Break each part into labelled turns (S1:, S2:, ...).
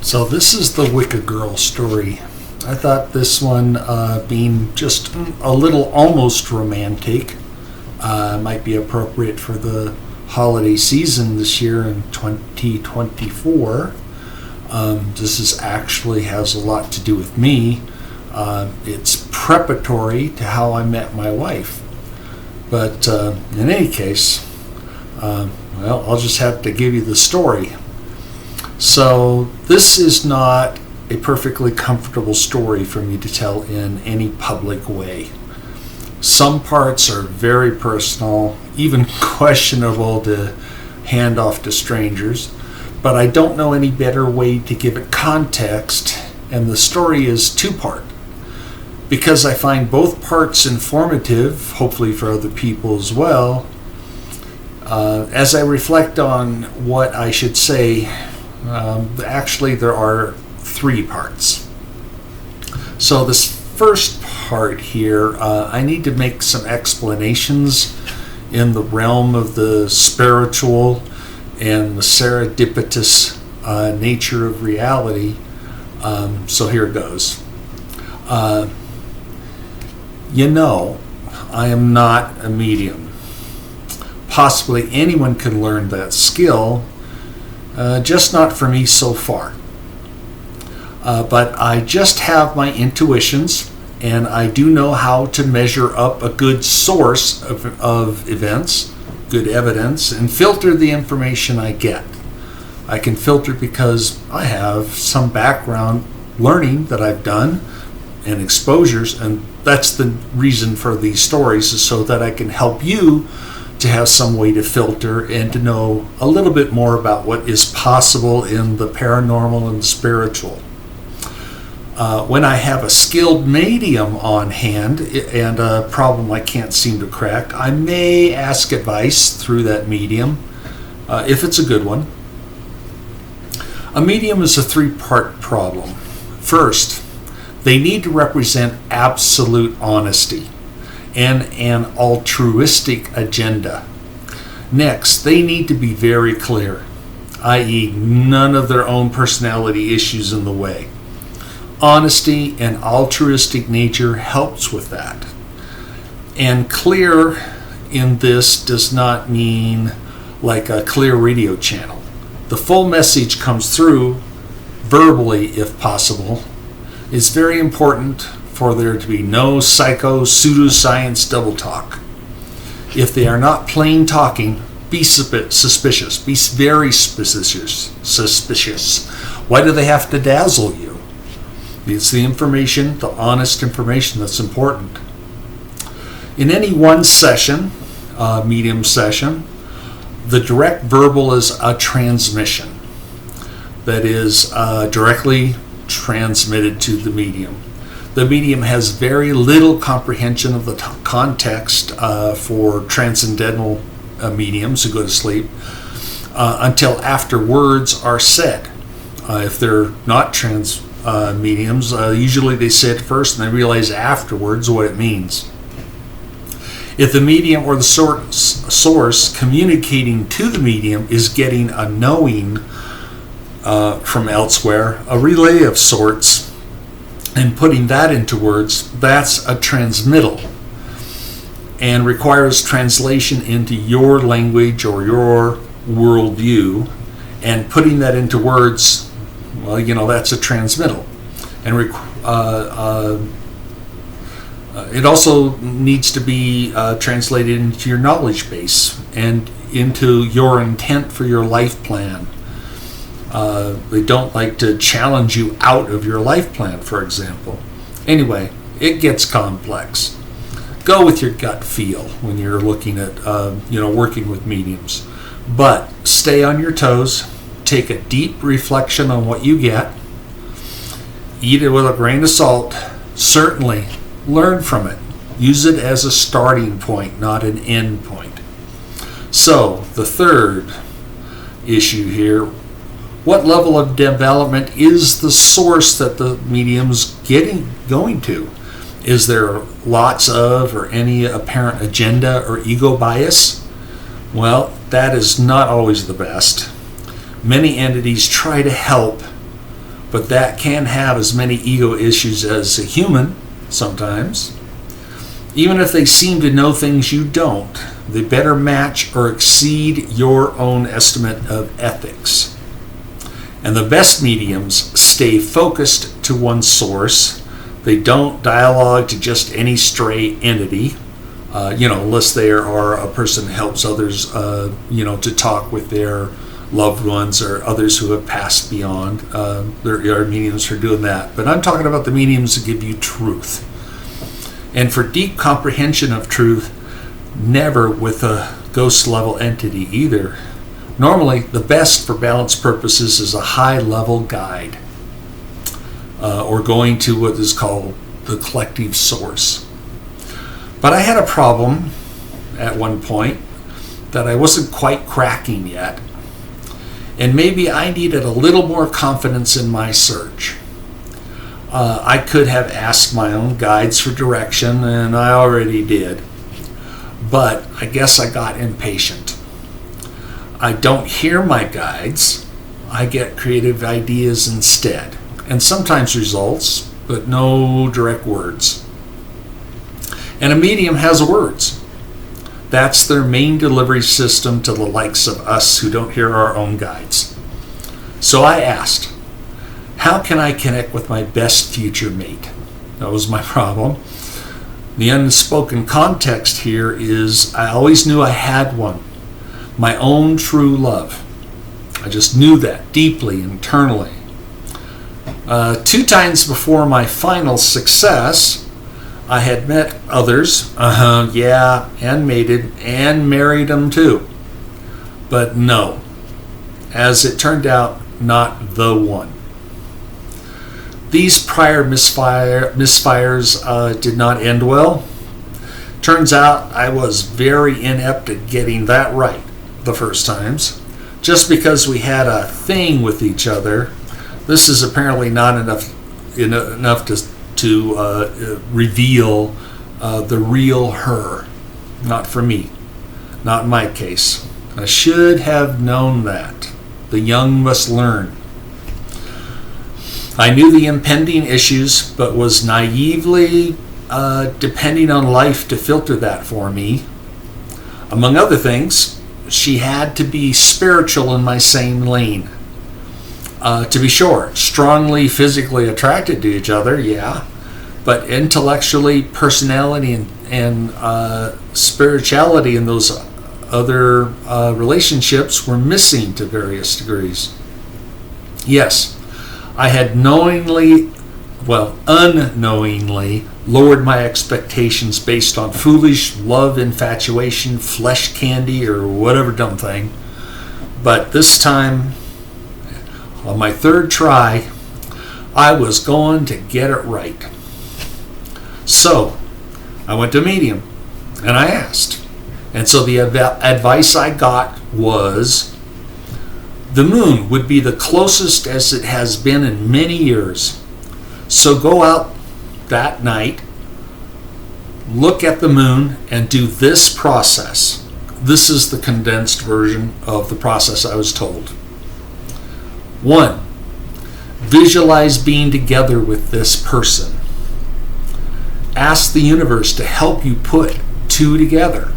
S1: So this is the Wicca girl story. I thought this one, being just a little almost romantic, might be appropriate for the holiday season this year in 2024. This actually has a lot to do with me. It's preparatory to how I met my wife. But in any case, I'll just have to give you the story. So this is not a perfectly comfortable story for me to tell in any public way. Some parts are very personal, even questionable to hand off to strangers, but I don't know any better way to give it context, and the story is two-part. Because I find both parts informative, hopefully for other people as well, as I reflect on what I should say, actually there are three parts. So this first part here, I need to make some explanations in the realm of the spiritual and the serendipitous nature of reality. So here it goes. I am not a medium. Possibly anyone can learn that skill, just not for me so far. But I just have my intuitions, and I do know how to measure up a good source of events, good evidence, and filter the information I get. I can filter because I have some background learning that I've done and exposures, and that's the reason for these stories, is so that I can help you to have some way to filter and to know a little bit more about what is possible in the paranormal and the spiritual. When I have a skilled medium on hand and a problem I can't seem to crack, I may ask advice through that medium, if it's a good one. A medium is a three-part problem. First, they need to represent absolute honesty and an altruistic agenda. Next, they need to be very clear, i.e., none of their own personality issues in the way. Honesty and altruistic nature helps with that. And clear in this does not mean like a clear radio channel. The full message comes through verbally if possible. It's very important for there to be no pseudoscience double talk. If they are not plain talking, be suspicious. Be very suspicious. Why do they have to dazzle you? It's the information, the honest information, that's important. In any one session, medium session, the direct verbal is a transmission that is directly transmitted to the medium. The medium has very little comprehension of the context for transcendental mediums who go to sleep until after words are said. If they're not mediums, usually they say it first and they realize afterwards what it means. If the medium or the source communicating to the medium is getting a knowing from elsewhere, a relay of sorts, and putting that into words, that's a transmittal and requires translation into your language or your worldview, and putting that into words, that's a transmittal. And it also needs to be translated into your knowledge base and into your intent for your life plan. They don't like to challenge you out of your life plan, for example. Anyway, it gets complex. Go with your gut feel when you're looking at, working with mediums. But stay on your toes. Take a deep reflection on what you get. Eat it with a grain of salt. Certainly, learn from it. Use it as a starting point, not an end point. So, the third issue here, what level of development is the source that the medium's going to? Is there lots of or any apparent agenda or ego bias? Well, that is not always the best. Many entities try to help but that can have as many ego issues as a human sometimes. Even if they seem to know things you don't, they better match or exceed your own estimate of ethics. And the best mediums stay focused to one source. They don't dialogue to just any stray entity, unless they are a person who helps others, to talk with their loved ones or others who have passed beyond. There are mediums for doing that. But I'm talking about the mediums that give you truth. And for deep comprehension of truth, never with a ghost level entity either. Normally, the best for balance purposes is a high level guide, or going to what is called the collective source. But I had a problem at one point that I wasn't quite cracking yet. And maybe I needed a little more confidence in my search. I could have asked my own guides for direction, and I already did. But I guess I got impatient. I don't hear my guides. I get creative ideas instead, and sometimes results, but no direct words. And a medium has words. That's their main delivery system to the likes of us who don't hear our own guides. So I asked, how can I connect with my best future mate? That was my problem. The unspoken context here is I always knew I had one, my own true love. I just knew that deeply, internally. 2 times before my final success, I had met others, and mated, and married them too. But no, as it turned out, not the one. These prior misfires did not end well. Turns out I was very inept at getting that right the first times. Just because we had a thing with each other, this is apparently not enough to reveal the real her. Not for me. Not in my case. I should have known that. The young must learn. I knew the impending issues, but was naively depending on life to filter that for me. Among other things, she had to be spiritual in my same lane. To be sure, strongly physically attracted to each other, yeah, but intellectually, personality, and spirituality in those other relationships were missing to various degrees. Yes, I had unknowingly lowered my expectations based on foolish love, infatuation, flesh candy, or whatever dumb thing. But this time, on my 3rd try, I was going to get it right. So, I went to a medium, and I asked. And so the advice I got was, the moon would be the closest as it has been in many years. So go out that night, look at the moon, and do this process. This is the condensed version of the process I was told. 1. Visualize being together with this person. Ask the universe to help you put 2 together.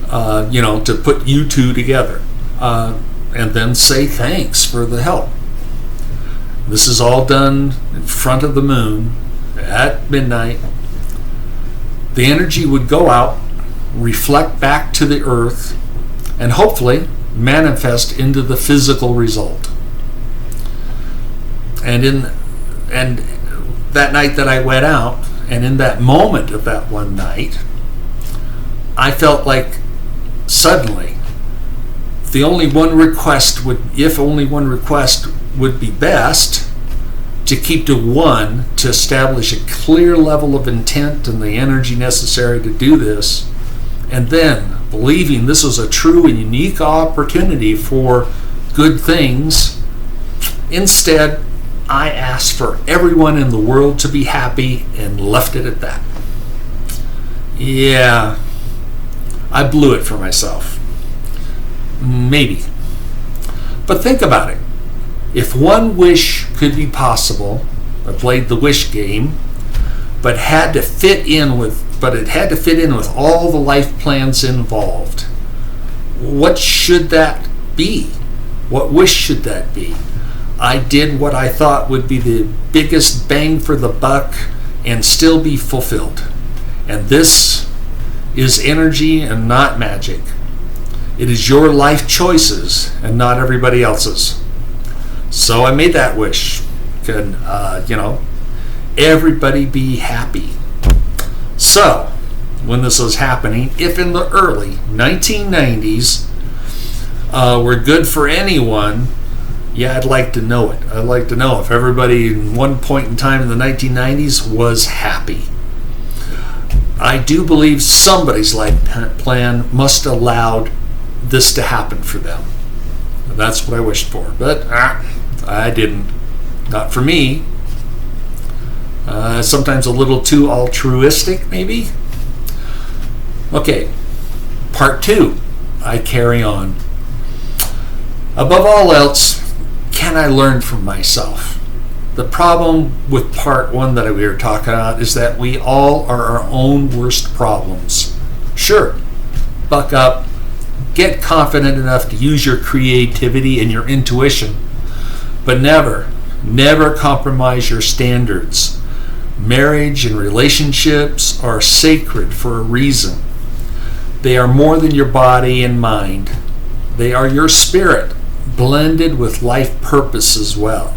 S1: To put you 2 together. And then say thanks for the help. This is all done in front of the moon at midnight. The energy would go out, reflect back to the earth, and hopefully manifest into the physical result. And that night that I went out, and in that moment of that one night, I felt like suddenly, if only one request would be best, to keep to 1, to establish a clear level of intent and the energy necessary to do this, and then believing this was a true and unique opportunity for good things. Instead, I asked for everyone in the world to be happy and left it at that. Yeah, I blew it for myself. Maybe. But think about it. If one wish could be possible, I played the wish game, but it had to fit in with all the life plans involved. What should that be? What wish should that be? I did what I thought would be the biggest bang for the buck and still be fulfilled. And this is energy and not magic. It is your life choices and not everybody else's. So I made that wish. Can everybody be happy? So when this was happening, if in the early 1990s were good for anyone, yeah, I'd like to know it. I'd like to know if everybody in one point in time in the 1990s was happy. I do believe somebody's life plan must have allowed this to happen for them. And that's what I wished for. But I didn't. Not for me. Sometimes a little too altruistic, maybe. Okay, part 2. I carry on. Above all else, can I learn from myself? The problem with part 1 that we were talking about is that we all are our own worst problems. Sure, buck up, get confident enough to use your creativity and your intuition, but never compromise your standards. Marriage and relationships are sacred for a reason. They are more than your body and mind. They are your spirit, blended with life purpose as well.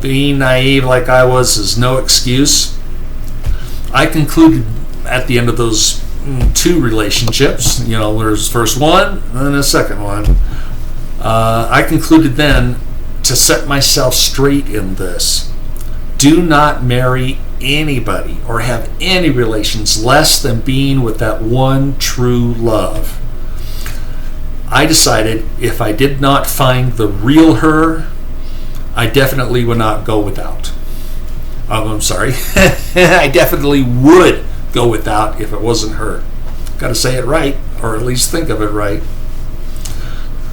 S1: Being naive like I was is no excuse. I concluded at the end of those 2 relationships, there's first one and then a second one. I concluded then to set myself straight in this. Do not marry anybody or have any relations less than being with that one true love. I decided if I did not find the real her, I definitely would not go without. I'm sorry. I definitely would go without if it wasn't her. Got to say it right, or at least think of it right.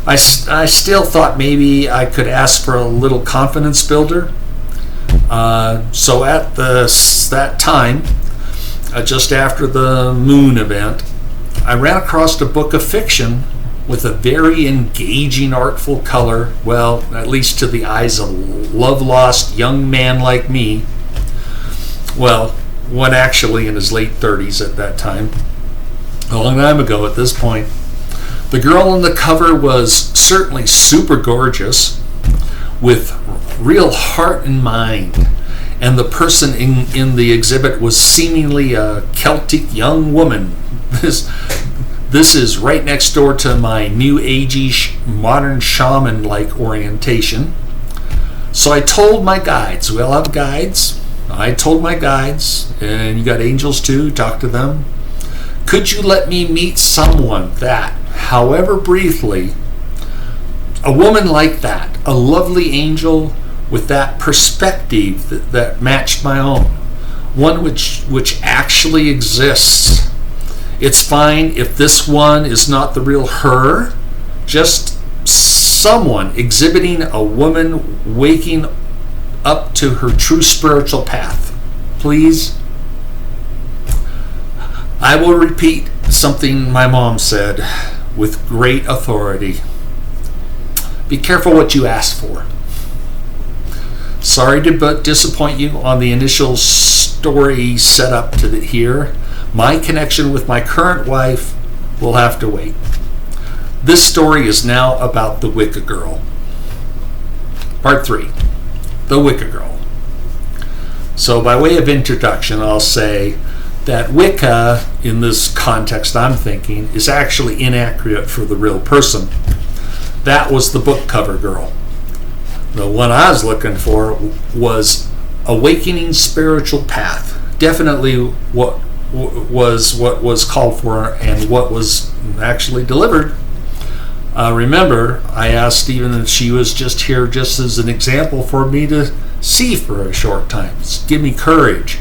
S1: I still thought maybe I could ask for a little confidence builder. So at that time, just after the moon event, I ran across a book of fiction with a very engaging, artful color, well, at least to the eyes of a love-lost young man like me. Well, one actually in his late 30s at that time. A long time ago at this point. The girl on the cover was certainly super gorgeous, with real heart and mind. And the person in the exhibit was seemingly a Celtic young woman. This is right next door to my new agey modern shaman-like orientation. So I told my guides, we all have guides. I told my guides, and you got angels too, talk to them. Could you let me meet someone that, however briefly, a woman like that, a lovely angel with that perspective that matched my own, one which actually exists. It's fine if this one is not the real her, just someone exhibiting a woman waking up to her true spiritual path. Please. I will repeat something my mom said with great authority. Be careful what you ask for. Sorry to disappoint you on the initial story set up to here. My connection with my current wife will have to wait. This story is now about the Wicca girl. Part 3. The Wicca girl. So by way of introduction, I'll say that Wicca, in this context I'm thinking, is actually inaccurate for the real person. That was the book cover girl. The one I was looking for was Awakening Spiritual Path. Definitely what was called for and what was actually delivered. Remember, I asked Stephen if she was just here just as an example for me to see for a short time. Just give me courage.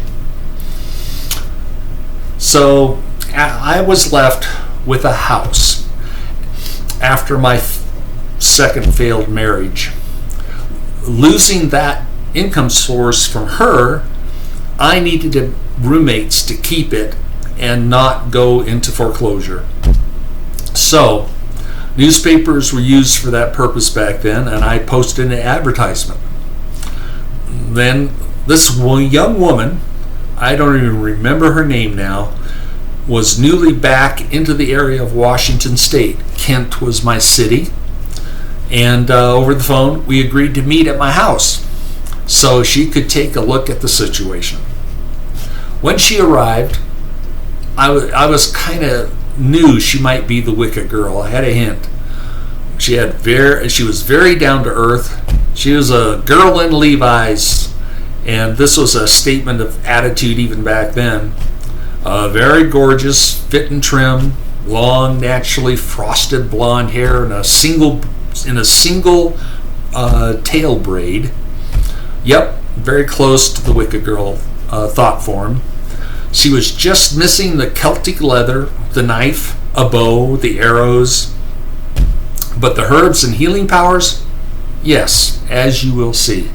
S1: So I was left with a house after my second failed marriage. Losing that income source from her, I needed roommates to keep it and not go into foreclosure. So newspapers were used for that purpose back then, and I posted an advertisement. Then this young woman, I don't even remember her name now, was newly back into the area of Washington State. Kent was my city. And over the phone, we agreed to meet at my house so she could take a look at the situation. When she arrived, I was kind of knew she might be the Wicca girl. I had a hint. She was very down to earth. She was a girl in Levi's, and this was a statement of attitude even back then. Very gorgeous, fit and trim, long, naturally frosted blonde hair in a single tail braid. Yep, very close to the Wicca girl thought form. She was just missing the Celtic leather, the knife, a bow, the arrows, but the herbs and healing powers, yes, as you will see.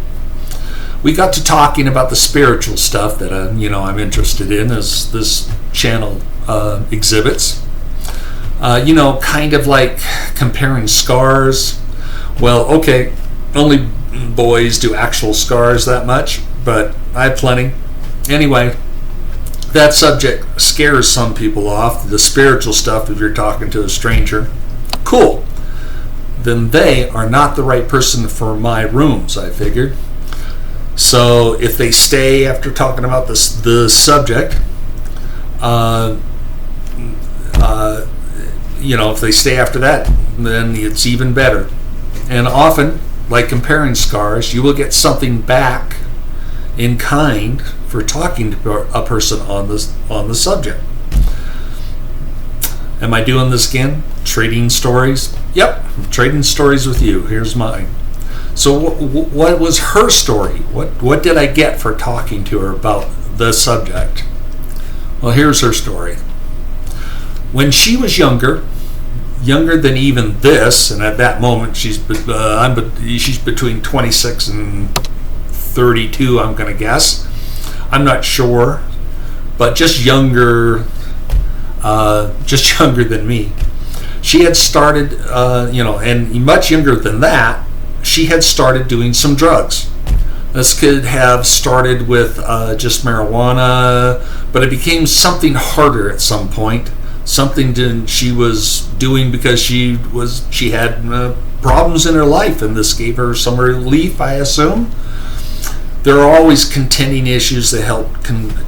S1: We got to talking about the spiritual stuff that I'm interested in, as this channel exhibits. Kind of like comparing scars. Well, okay, only boys do actual scars that much, but I have plenty. Anyway, that subject scares some people off, the spiritual stuff, if you're talking to a stranger. Cool. Then they are not the right person for my rooms, I figured. So if they stay after talking about the subject, if they stay after that, then it's even better. And often, like comparing scars, you will get something back in kind for talking to a person on the subject. Am I doing this again? Trading stories? Yep, trading stories with you. Here's mine. So what was her story? What did I get for talking to her about the subject? Well, here's her story. When she was younger than even this, and at that moment she's between 26 and 32, I'm going to guess. I'm not sure, but just younger than me. She had started, and much younger than that, she had started doing some drugs. This could have started with just marijuana, but it became something harder at some point. Something she was doing because she had problems in her life, and this gave her some relief, I assume. There are always contending issues that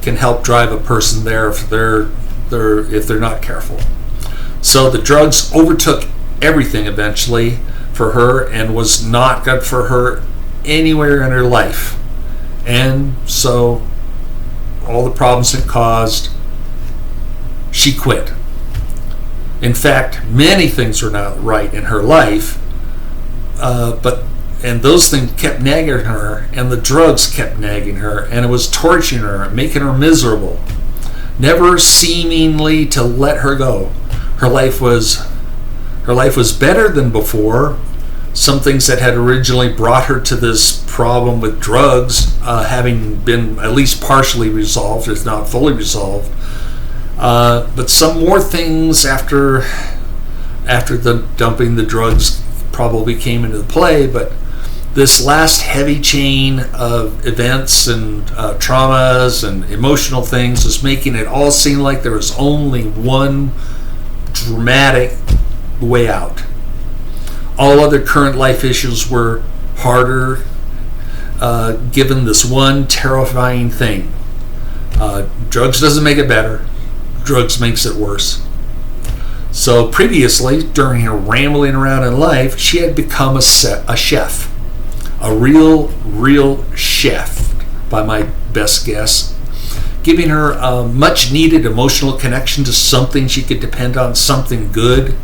S1: can help drive a person there if they're not careful. So the drugs overtook everything eventually for her and was not good for her anywhere in her life. And so all the problems it caused, she quit. In fact, many things were not right in her life, and those things kept nagging her, and the drugs kept nagging her, and it was torturing her, making her miserable, never seemingly to let her go. Her life was better than before. Some things that had originally brought her to this problem with drugs having been at least partially resolved, if not fully resolved. But some more things after the dumping the drugs probably came into play. But this last heavy chain of events and traumas and emotional things was making it all seem like there was only one dramatic way out. All other current life issues were harder, given this one terrifying thing. Drugs doesn't make it better. Drugs makes it worse. So previously, during her rambling around in life, she had become a chef. A real chef, by my best guess. Giving her a much needed emotional connection to something she could depend on, something good.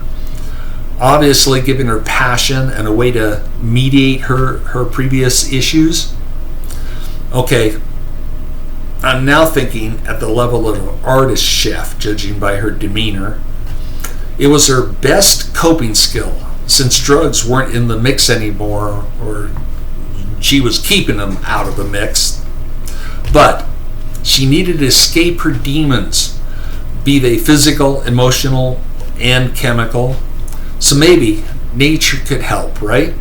S1: Obviously giving her passion and a way to mediate her previous issues. Okay, I'm now thinking at the level of an artist chef, judging by her demeanor. It was her best coping skill, since drugs weren't in the mix anymore, or she was keeping them out of the mix. But she needed to escape her demons, be they physical, emotional, and chemical. So maybe nature could help, right?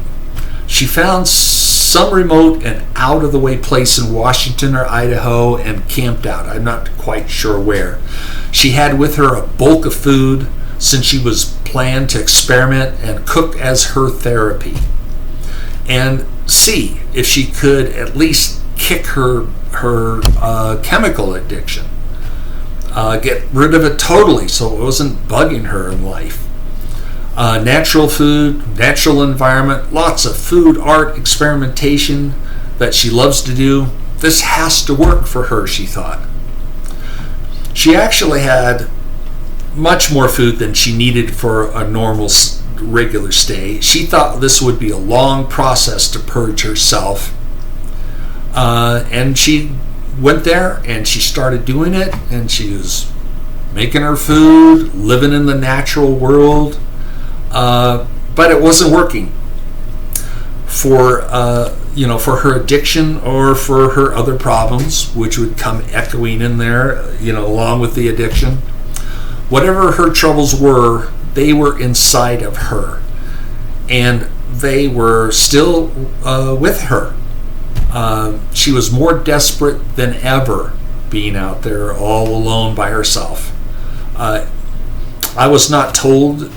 S1: She found some remote and out-of-the-way place in Washington or Idaho and camped out. I'm not quite sure where. She had with her a bulk of food, since she was planned to experiment and cook as her therapy, and see if she could at least kick her chemical addiction, get rid of it totally so it wasn't bugging her in life. Natural food, natural environment, lots of food, art, experimentation that she loves to do. This has to work for her, she thought. She actually had much more food than she needed for a normal regular stay. She thought this would be a long process to purge herself, and she went there and she started doing it, and she was making her food, living in the natural world, but it wasn't working for for her addiction or for her other problems, which would come echoing in there, along with the addiction. Whatever her troubles were, they were inside of her, and they were still with her. She was more desperate than ever, being out there all alone by herself. I was not told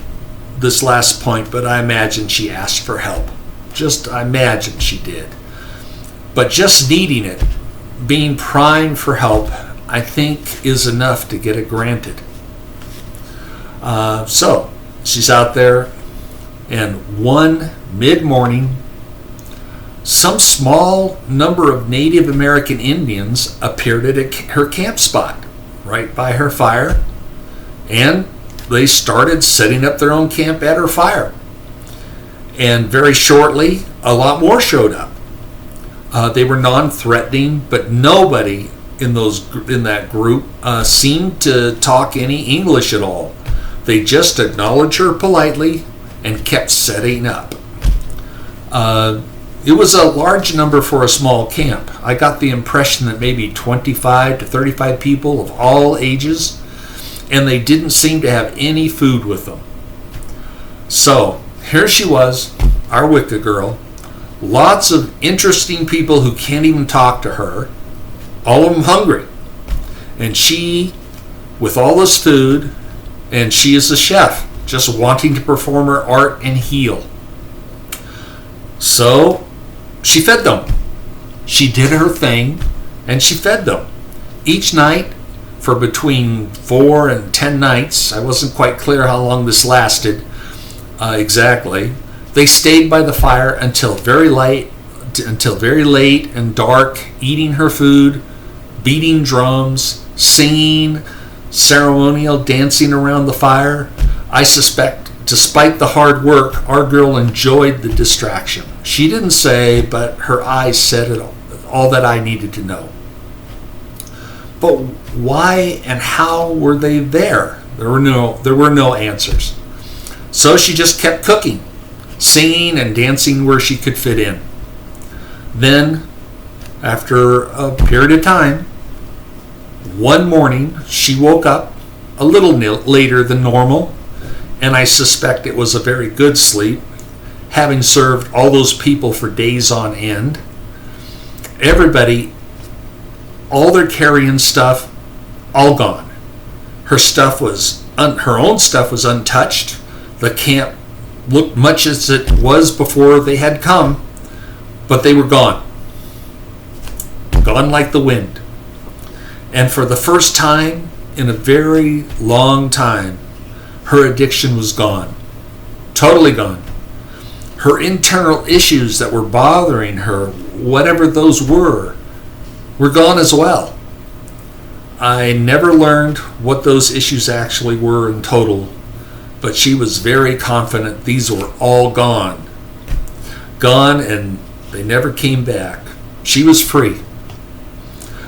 S1: this last point, but I imagine she asked for help. I imagine she did. But just needing it, being primed for help, I think is enough to get it granted. So she's out there, and one mid-morning, some small number of Native American Indians appeared at her camp spot right by her fire, and they started setting up their own camp at her fire. And very shortly, a lot more showed up. They were non-threatening, but nobody in that group seemed to talk any English at all. They just acknowledged her politely and kept setting up. It was a large number for a small camp. I got the impression that maybe 25 to 35 people of all ages, and they didn't seem to have any food with them. So here she was, our Wicca girl, lots of interesting people who can't even talk to her, all of them hungry. And she, with all this food, and she is a chef, just wanting to perform her art and heal. So she fed them. She did her thing, and she fed them. Each night, for between 4 and 10 nights, I wasn't quite clear how long this lasted exactly, they stayed by the fire until very late and dark, eating her food, beating drums, singing, ceremonial dancing around the fire. I suspect, despite the hard work, our girl enjoyed the distraction. She didn't say, but her eyes said it all that I needed to know. But why and how were they there? There were no answers. So she just kept cooking, singing and dancing where she could fit in. Then, after a period of time, one morning she woke up a little later than normal, and I suspect it was a very good sleep, having served all those people for days on end. Everybody, all their carrying stuff, all gone. Her own stuff was untouched. The camp looked much as it was before they had come, but they were gone. Gone like the wind. And for the first time in a very long time, her addiction was gone. Totally gone. Her internal issues that were bothering her, whatever those were gone as well. I never learned what those issues actually were in total, but she was very confident these were all gone. Gone, and they never came back. She was free.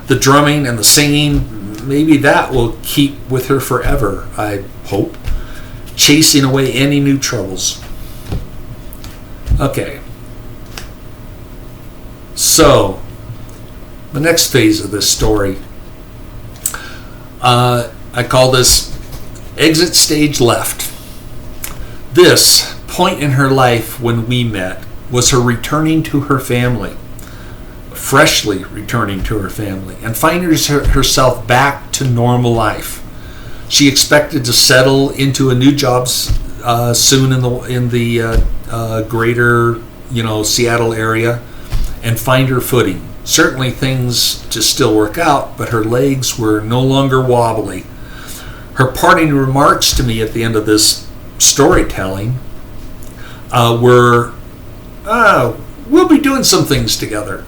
S1: The drumming and the singing, maybe that will keep with her forever, I hope, chasing away any new troubles. Okay. So, the next phase of this story, I call this exit stage left. This point in her life when we met was her returning to her family, freshly returning to her family, and finding herself back to normal life. She expected to settle into a new job soon in the greater Seattle area and find her footing. Certainly things to still work out, but her legs were no longer wobbly. Her parting remarks to me at the end of this storytelling were, we'll be doing some things together.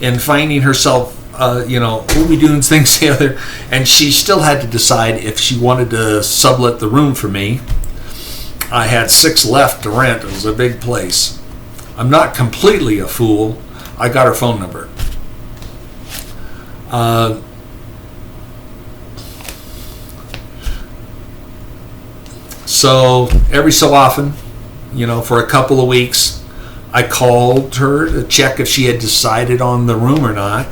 S1: And finding herself, we'll be doing things together. And she still had to decide if she wanted to sublet the room for me. I had 6 left to rent. It was a big place. I'm not completely a fool. I got her phone number. So every so often, for a couple of weeks, I called her to check if she had decided on the room or not.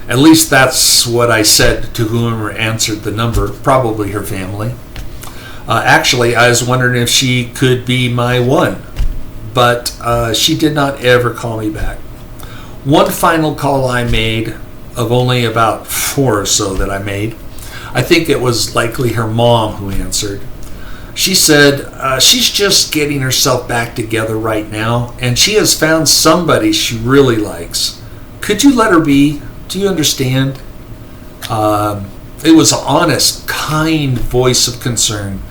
S1: At least that's what I said to whoever answered the number, probably her family. Actually, I was wondering if she could be my one, but she did not ever call me back. One final call I made, of only about 4 or so that I made, I think it was likely her mom who answered. She said she's just getting herself back together right now, and she has found somebody she really likes. Could you let her be? Do you understand? It was an honest, kind voice of concern.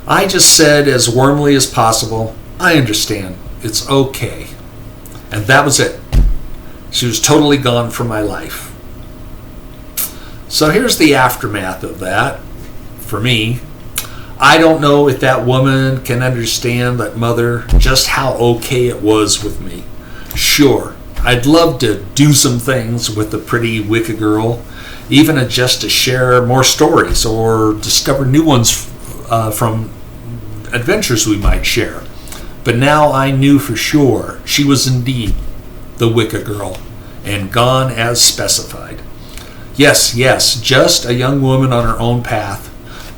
S1: I just said as warmly as possible, I understand. It's okay. And that was it. She was totally gone from my life. So here's the aftermath of that for me. I don't know if that woman can understand, that mother, just how okay it was with me. Sure, I'd love to do some things with the pretty Wicca girl, even just to share more stories or discover new ones from adventures we might share. But now I knew for sure she was indeed the Wicca girl, and gone as specified. Yes, just a young woman on her own path.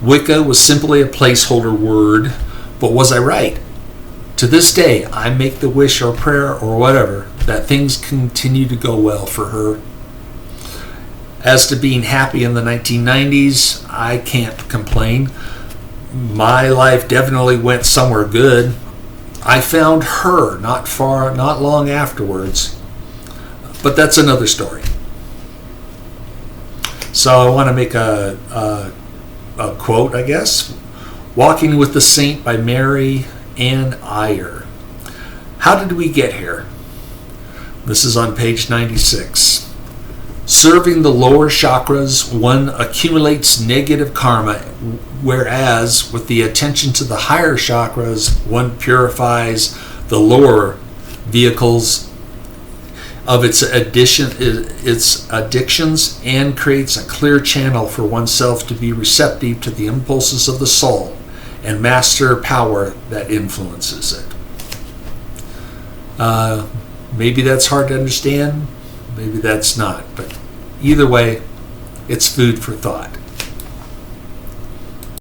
S1: Wicca was simply a placeholder word, but was I right? To this day, I make the wish or prayer or whatever that things continue to go well for her. As to being happy in the 1990s, I can't complain. My life definitely went somewhere good. I found her not long afterwards, but that's another story. So I want to make a quote, I guess. Walking with the Saint by Mary Ann Iyer. How did we get here? This is on page 96. Serving the lower chakras, one accumulates negative karma, whereas with the attention to the higher chakras, one purifies the lower vehicles of its addictions and creates a clear channel for oneself to be receptive to the impulses of the soul and master power that influences it. Maybe that's hard to understand, maybe that's not, but either way, it's food for thought.